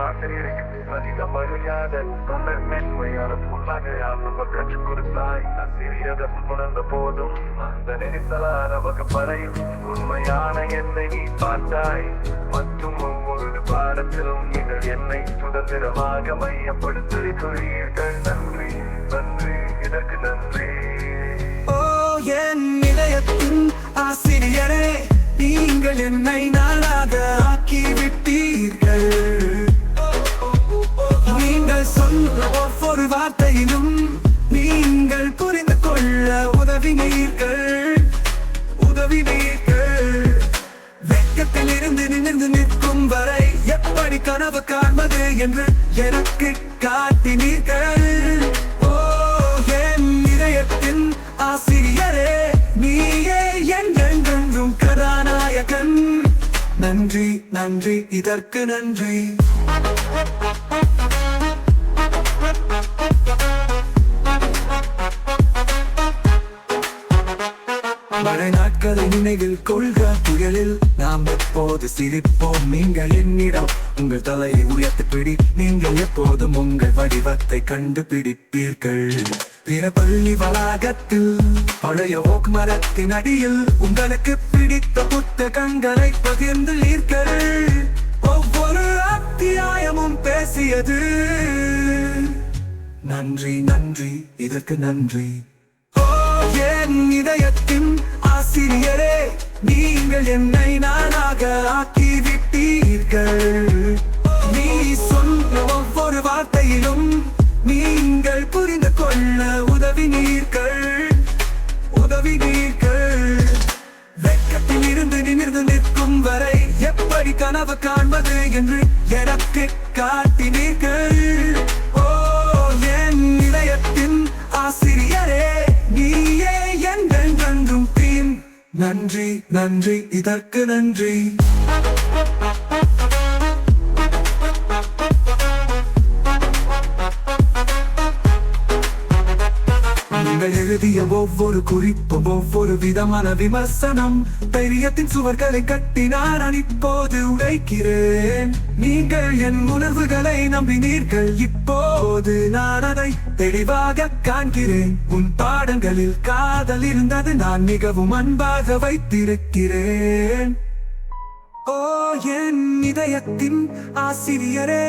அதிக மரியாதை மென்மையான புன்னகையால் நமக்கு கற்றுக் கொடுத்தாய். நான் சிறியதை உணர்ந்த போதும் அந்த நெரிசலான வகுப்பறையும் உண்மையான என்னை நீ பார்த்தாய். மற்றும் ஒவ்வொரு பாடத்திலும் நீங்கள் என்னை சுதந்திரமாக மையப்படுத்தி கூறியீர்கள். நன்றி நன்றி, இதற்கு நன்றி. ஓ என் இதயத்தின் ஆசிரியரே, நீங்கள் என்னை நாளாக ஆக்கிவிட்டீர்கள். நீங்கள் சொன்ன ஒவ்வொரு வார்த்தையிலும் நீங்கள் புரிந்து கொள்ள உதவினீர்கள். வெட்கத்தில் இருந்து நிமிர்ந்து நிற்கும் வரை எப்படி கனவு காண்பது என்று எனக்கு காட்டினீர்கள். ஓ என் இதயத்தின் ஆசிரியரே, நீயே என்றென்றும் கதாநாயகன். நன்றி நன்றி, இதற்கு நன்றி. மழை நாட்களை நினைவில் கொள்க, புயலில் நாம் எப்போது சிரிப்போம். நீங்கள் என்னிடம் உங்கள் தலையை உயர்த்தி பிடி, நீங்கள் எப்போதும் உங்கள் வடிவத்தை கண்டுபிடிப்பீர்கள். பிற பள்ளி வளாகத்தில் பழைய ஓக் மரத்தின் அடியில் உங்களுக்கு பிடித்த புத்தகங்களை பகிர்ந்தீர்கள். ஒவ்வொரு அத்தியாயமும் பேசியது. நன்றி நன்றி, இதற்கு நன்றி. ஓ என் இதயத்தின் ஆசிரியரே, நீங்கள் என்னை நானாக ஆக்கிவிட்டீர்கள். நீ சொன்ன ஒவ்வொரு வார்த்தையிலும் நீங்கள் புரிந்து கொள்ள உதவினீர்கள். வெட்கத்தில் இருந்து நிமிர்ந்து நிற்கும் வரை எப்படி கனவு காண்பது என்று எனக்கு காட்டினீர்கள். ஓ என் இதயத்தின் ஆசிரியரே, நீயே என்றென்றும் தீம். நன்றி நன்றி, இதற்கு நன்றி. நீங்கள் எழுதிய ஒவ்வொரு குறிப்பும் ஒவ்வொரு விதமான விமர்சனம் தைரியத்தின் சுவர்களை கட்டி நான் இப்போது உடைக்கிறேன். நீங்கள் என் உணர்வுகளை நம்பினீர்கள், இப்போது நான் அதை தெளிவாக காண்கிறேன். உன் பாடங்களில் காதல் இருந்தது, நான் மிகவும் அன்பாக வைத்திருக்கிறேன். ஓ என் இதயத்தின் ஆசிரியரே,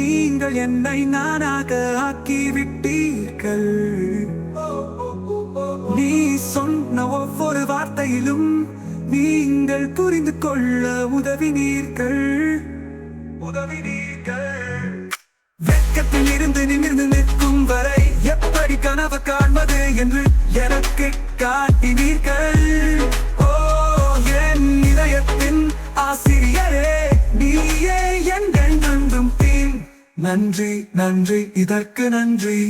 நீங்கள் என்னை நானாக ஆக்கிவிட்டீர்கள். நீ சொன்ன ஒவ்வொரு வார்த்தையிலும் நீங்கள் புரிந்து கொள்ள உதவினீர்கள். வெட்கத்தில் இருந்து நிமிர்ந்து நிற்கும் வரை எப்படி கனவு காண்பது என்று எனக்கு காட்டினீர்கள். ஓ என் இதயத்தின் ஆசிரியரே, நீயே என்றென்றும் தீம். நன்றி நன்றி, இதற்கு நன்றி.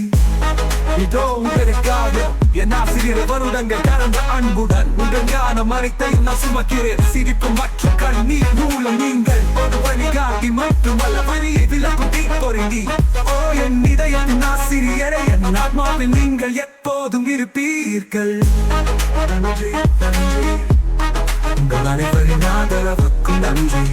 இதோ உங்களுக்காக என் ஆசிரியர் வருடங்கள் கடந்த அன்புடன் உங்கள் ஞானம் அனைத்தையும் நான் சுமக்கிறேன். சிரிப்பு மற்றும் கண்ணீர் மூலம் நீங்கள் ஒரு வழிகாட்டி மட்டுமல்ல, வழியை விளக்கும் தீப்பொறி. ஓ என் இதயத்தின் ஆசிரியரே, என் ஆத்மாவில் நீங்கள் எப்போதும் இருப்பீர்கள். நன்றி நன்றி, உங்கள் அனைவரின் ஆதரவுக்கும் நன்றி.